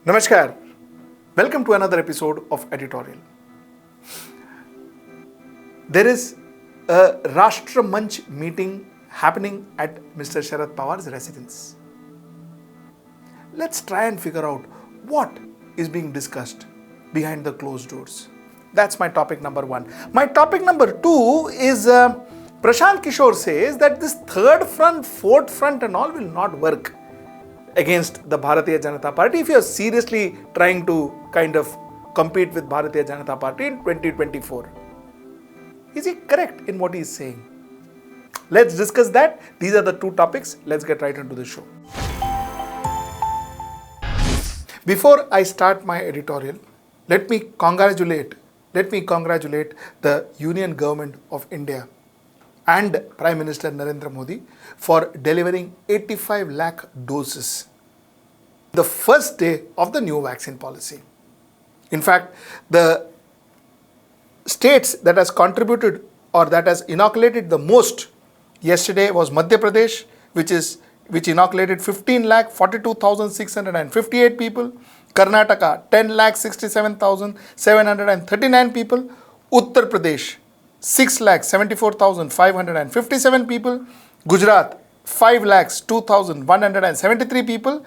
Namaskar. Welcome to another episode of Editorial. There is a Rashtra Manch meeting happening at Mr. Sharad Pawar's residence. Let's try and figure out what is being discussed behind the closed doors. That's my topic number one. My topic number two is Prashant Kishor says that this third front, fourth front and all will not work against the Bharatiya Janata Party if you are seriously trying to kind of compete with Bharatiya Janata Party in 2024. Is he correct in what he is saying? Let's discuss that. These are the two topics. Let's get right into the show. Before I start my editorial, let me congratulate the Union Government of India and Prime Minister Narendra Modi for delivering 85 lakh doses the first day of the new vaccine policy. In fact, the states that has contributed or that has inoculated the most yesterday was Madhya Pradesh, which inoculated 15,42,658 people, Karnataka 10,67,739 people, Uttar Pradesh 6,74,557 people, Gujarat 5,02,173 people,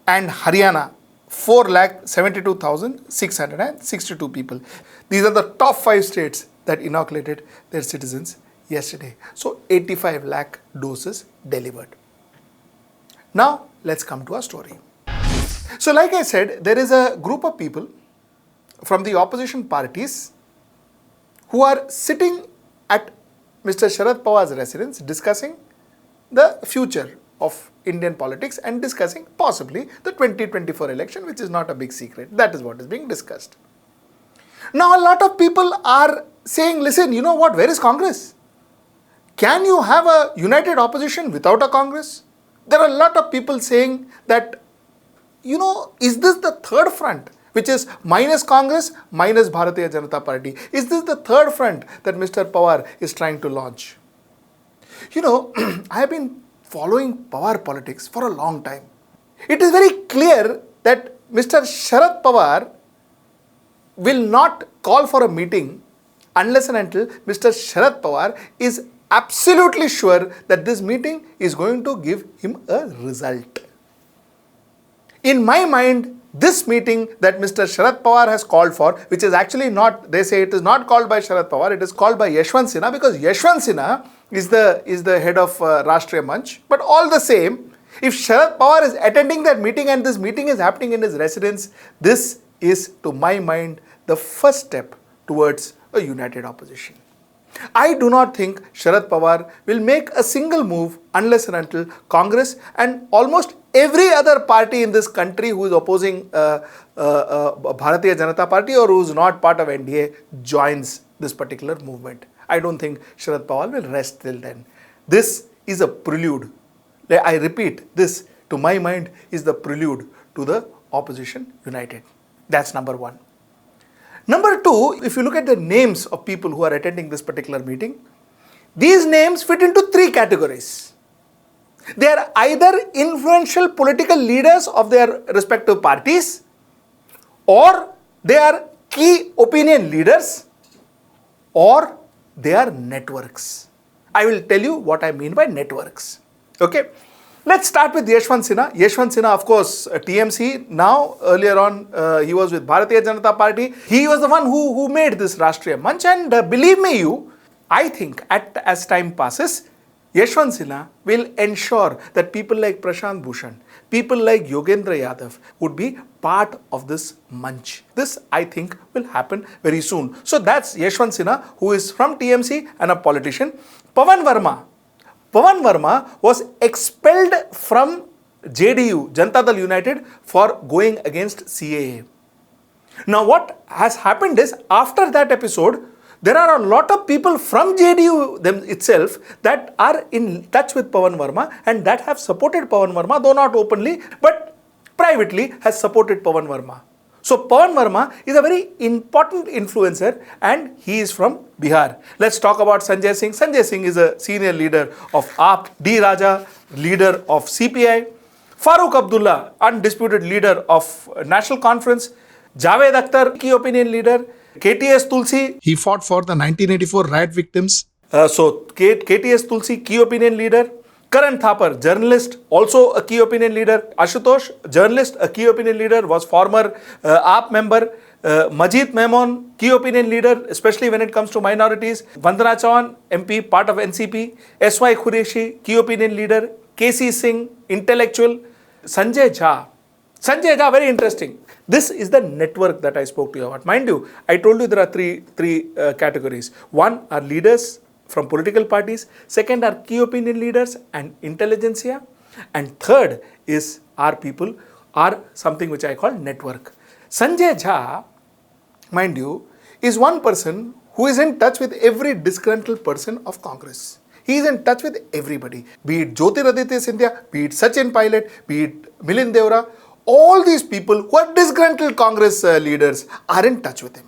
and Haryana 4,72,662 people. These are the top 5 states that inoculated their citizens yesterday. So 85 lakh doses delivered. Now let's come to our story. So like I said, there is a group of people from the opposition parties who are sitting at Mr. Sharad Pawar's residence discussing the future of Indian politics and discussing possibly the 2024 election, which is not a big secret. That is what is being discussed. Now a lot of people are saying, listen, you know what, where is Congress? Can you have a united opposition without a Congress? There are a lot of people saying that, is this the third front? Which is minus Congress, minus Bharatiya Janata Party. Is this the third front that Mr. Pawar is trying to launch? I have been following Pawar politics for a long time. It is very clear that Mr. Sharad Pawar will not call for a meeting unless and until Mr. Sharad Pawar is absolutely sure that this meeting is going to give him a result. In my mind, this meeting that Mr. Sharad Pawar has called for, which is actually not, they say it is not called by Sharad Pawar, it is called by Yashwant Sinha, because Yashwant Sinha is the head of Rashtra Manch. But all the same, if Sharad Pawar is attending that meeting and this meeting is happening in his residence, this is, to my mind, the first step towards a united opposition. I do not think Sharad Pawar will make a single move unless and until Congress and almost every other party in this country who is opposing Bharatiya Janata Party or who is not part of NDA joins this particular movement. I don't think Sharad Pawar will rest till then. This is a prelude. I repeat, this to my mind is the prelude to the opposition united. That's number one. Number two, if you look at the names of people who are attending this particular meeting, these names fit into 3 categories. They are either influential political leaders of their respective parties, or they are key opinion leaders, or they are networks. I will tell you what I mean by networks. Okay. Let's start with Yashwant Sinha. Yashwant Sinha, of course, TMC. Now, earlier on, he was with Bharatiya Janata Party. He was the one who made this Rashtra Manch. And believe me, I think as time passes, Yashwant Sinha will ensure that people like Prashant, people like Yogendra Yadav would be part of this Manch. This, I think, will happen very soon. So that's Yashwant Sinha, who is from TMC and a politician. Pawan Verma was expelled from JDU, Janata Dal United, for going against CAA. Now what has happened is, after that episode, there are a lot of people from JDU itself that are in touch with Pawan Verma and that have supported Pawan Verma, though not openly, but privately has supported Pawan Verma. So Pawan Verma is a very important influencer and he is from Bihar. Let's talk about Sanjay Singh. Sanjay Singh is a senior leader of AAP, D. Raja, leader of CPI. Farooq Abdullah, undisputed leader of National Conference. Javed Akhtar, key opinion leader. KTS Tulsi. He fought for the 1984 riot victims. KTS Tulsi, key opinion leader. Karan Thapar, journalist, also a key opinion leader. Ashutosh, journalist, a key opinion leader, was former AAP member. Majid Memon, key opinion leader, especially when it comes to minorities. Vandana Chavan, MP, part of NCP. S.Y. Qureshi, key opinion leader. KC Singh, intellectual. Sanjay Jha, very interesting. This is the network that I spoke to you about. Mind you, I told you there are three categories. One are leaders from political parties. Second are key opinion leaders and intelligentsia. And third is our people, are something which I call network. Sanjay Jha, mind you, is one person who is in touch with every disgruntled person of Congress. He is in touch with everybody, be it Jyotiraditya Scindia, be it Sachin Pilot, be it Milind Deora. All these people who are disgruntled Congress leaders are in touch with him.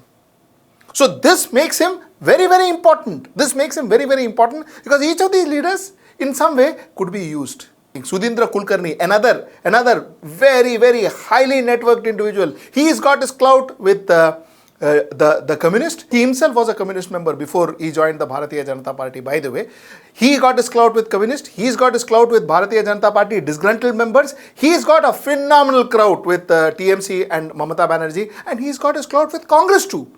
So this makes him very, very important. This makes him very, very important because each of these leaders in some way could be used. Sudhindra Kulkarni, another very, very highly networked individual. He's got his clout with the communist. He himself was a communist member before he joined the Bharatiya Janata Party, by the way. He got his clout with communist. He's got his clout with Bharatiya Janata Party disgruntled members. He's got a phenomenal clout with TMC and Mamata Banerjee. And he's got his clout with Congress too.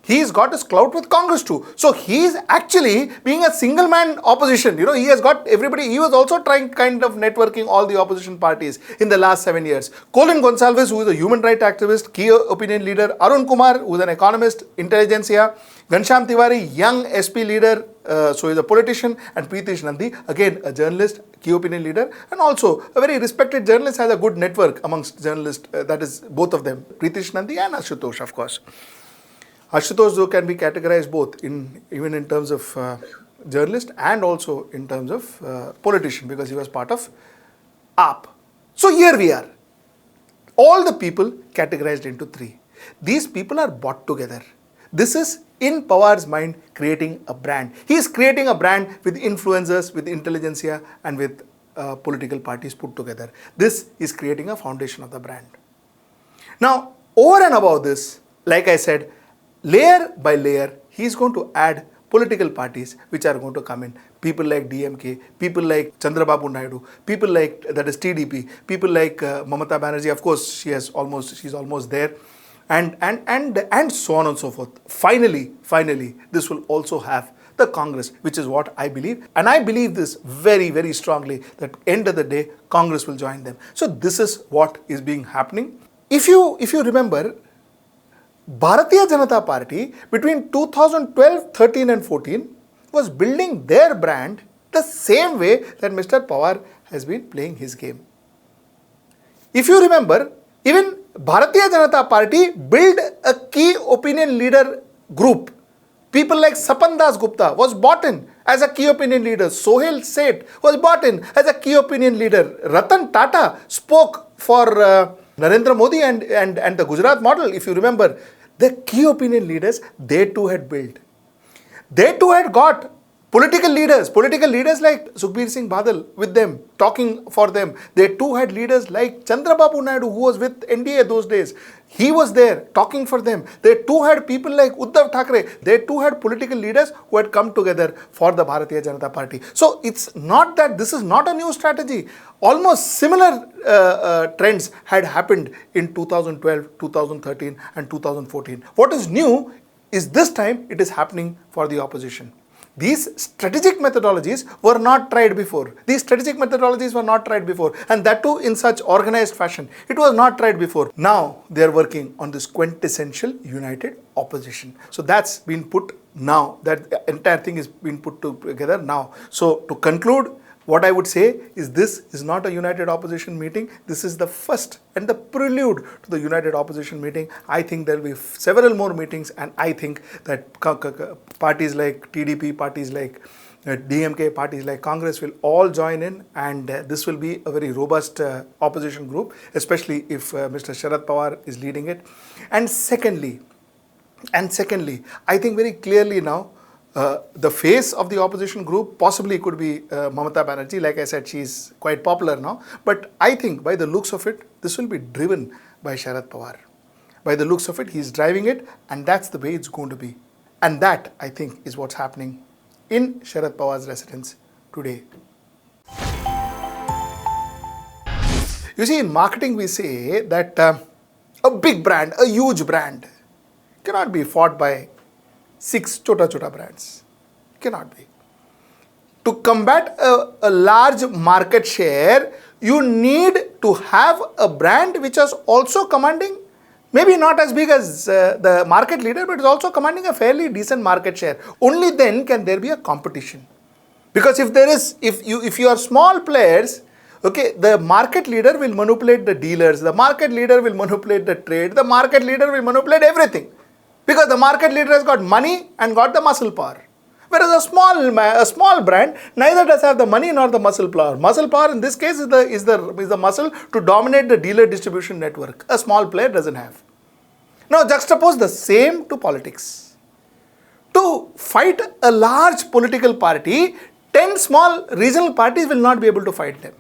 He's got his clout with Congress too. So he's actually being a single man opposition. You know, he has got everybody. He was also trying kind of networking all the opposition parties in the last 7 years. Colin Gonsalves, who is a human rights activist, key opinion leader. Arun Kumar, who is an economist, intelligentsia. Ghanshyam Tiwari, young SP leader, so he's a politician. And Pritish Nandi, again a journalist, key opinion leader. And also a very respected journalist, has a good network amongst journalists. That is both of them, Pritish Nandi and Ashutosh, of course. Ashutosh, though, can be categorized both even in terms of journalist and also in terms of politician, because he was part of AAP. So here we are. All the people categorized into three. These people are brought together. This is, in Pawar's mind, creating a brand. He is creating a brand with influencers, with intelligentsia and with political parties put together. This is creating a foundation of the brand. Now, over and above this, like I said, layer by layer, he is going to add political parties which are going to come in. People like DMK, people like Chandrababu Naidu, people like, that is TDP, people like Mamata Banerjee. Of course, she's almost there, and so on and so forth. Finally, this will also have the Congress, which is what I believe, and I believe this very, very strongly, that end of the day, Congress will join them. So this is what is being happening. If you remember, Bharatiya Janata Party between 2012, 13 and 14 was building their brand the same way that Mr. Pawar has been playing his game. If you remember, even Bharatiya Janata Party built a key opinion leader group. People like Sapan Das Gupta was bought in as a key opinion leader. Sohail Seth was bought in as a key opinion leader. Ratan Tata spoke for Narendra Modi and the Gujarat model. If you remember, the key opinion leaders, they too had built. They too had got political leaders like Sukhbir Singh Badal with them, talking for them. They too had leaders like Chandrababu Naidu, who was with NDA those days. He was there talking for them. They too had people like Uddhav Thackeray. They too had political leaders who had come together for the Bharatiya Janata Party. So it's not that this is not a new strategy. Almost similar trends had happened in 2012, 2013 and 2014. What is new is this time it is happening for the opposition. These strategic methodologies were not tried before. And that too in such organized fashion. It was not tried before. Now they are working on this quintessential united opposition. So that's been put now. That entire thing is being put together now. So to conclude, what I would say is this is not a united opposition meeting. This is the first and the prelude to the united opposition meeting. I think there will be several more meetings, and I think that parties like TDP, parties like DMK, parties like Congress will all join in, and this will be a very robust opposition group, especially if Mr. Sharad Pawar is leading it. And secondly, I think very clearly now, The face of the opposition group possibly could be Mamata Banerjee. Like I said, she's quite popular now. But I think by the looks of it, this will be driven by Sharad Pawar. By the looks of it, he's driving it, and that's the way it's going to be. And that, I think, is what's happening in Sharad Pawar's residence today. You see, in marketing, we say that a big brand, a huge brand, cannot be fought by 6 chota brands. Cannot be. To combat a large market share, you need to have a brand which is also commanding, maybe not as big as the market leader, but is also commanding a fairly decent market share. Only then can there be a competition. Because if you are small players, okay, the market leader will manipulate the dealers, the market leader will manipulate the trade, the market leader will manipulate everything. Because the market leader has got money and got the muscle power. Whereas a small brand neither does have the money nor the muscle power. Muscle power in this case is the muscle to dominate the dealer distribution network. A small player doesn't have. Now juxtapose the same to politics. To fight a large political party, 10 small regional parties will not be able to fight them.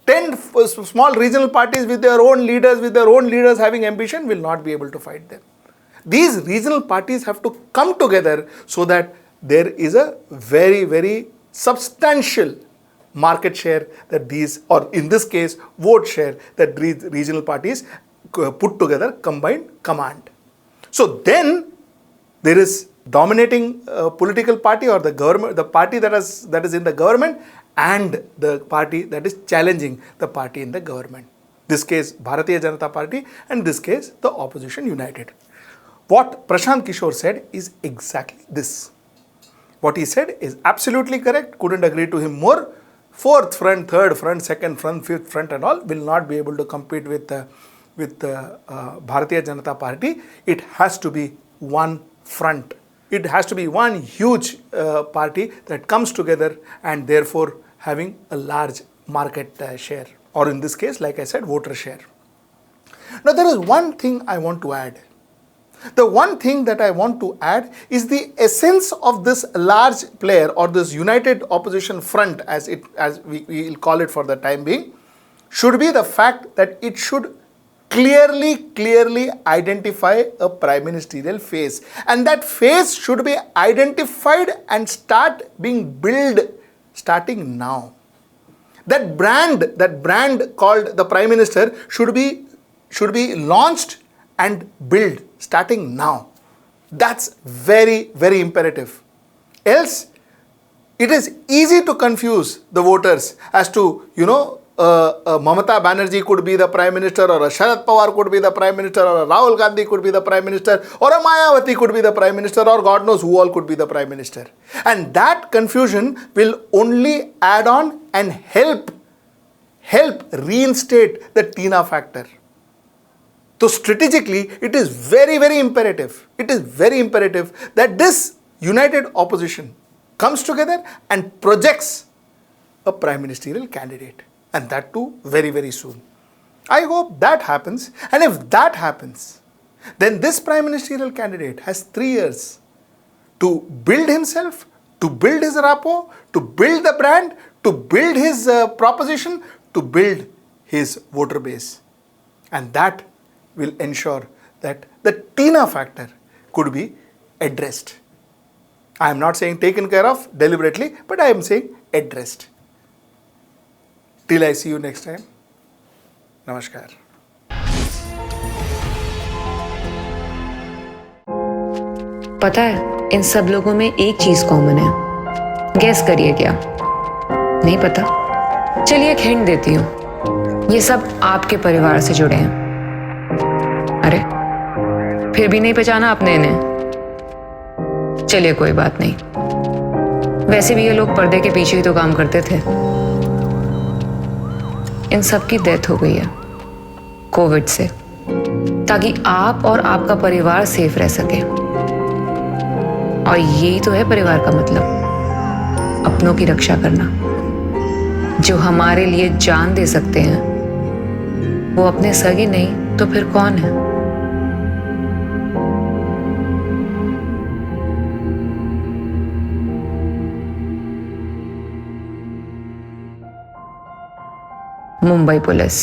10 small regional parties with their own leaders having ambition will not be able to fight them. These regional parties have to come together so that there is a very, very substantial market share that these, or in this case, vote share that these regional parties put together combined command. So then there is dominating political party or the government, the party that is in the government, and the party that is challenging the party in the government. This case, Bharatiya Janata Party, and this case, the opposition united. What Prashant Kishor said is exactly this. What he said is absolutely correct. Couldn't agree to him more. Fourth front, third front, second front, fifth front and all will not be able to compete with Bharatiya Janata Party. It has to be one front. It has to be one huge party that comes together and therefore having a large market share. Or in this case, like I said, voter share. Now there is one thing I want to add. The one thing that I want to add is the essence of this large player or this united opposition front, as we will call it for the time being, should be the fact that it should clearly identify a prime ministerial face, and that face should be identified and start being built starting now. That brand called the prime minister should be launched and built starting now. That's very, very imperative. Else, it is easy to confuse the voters as to, Mamata Banerjee could be the Prime Minister, or a Sharad Pawar could be the Prime Minister, or a Rahul Gandhi could be the Prime Minister, or a Mayawati could be the Prime Minister, or God knows who all could be the Prime Minister. And that confusion will only add on and help reinstate the Tina factor. So strategically, it is very, very imperative. It is very imperative that this united opposition comes together and projects a prime ministerial candidate. And that too very, very soon. I hope that happens. And if that happens, then this prime ministerial candidate has 3 years to build himself, to build his rapport, to build the brand, to build his proposition, to build his voter base. And that will ensure that the Tina factor could be addressed. I am not saying taken care of deliberately, but I am saying addressed. Till I see you next time. Namaskar. पता है, इन सब लोगों में एक चीज common है। Gas करिए क्या? नहीं पता? चलिए एक हिंट देती हूँ। ये सब आपके परिवार से जुड़े हैं। अरे, फिर भी नहीं पहचाना आपने इन्हें? चलिए कोई बात नहीं। वैसे भी ये लोग पर्दे के पीछे ही तो काम करते थे। इन सब की डेथ हो गई है कोविड से, ताकि आप और आपका परिवार सेफ रह सके। और यही तो है परिवार का मतलब, अपनों की रक्षा करना। जो हमारे लिए जान दे सकते हैं वो अपने सगे नहीं तो फिर कौन है? मुंबई पुलिस।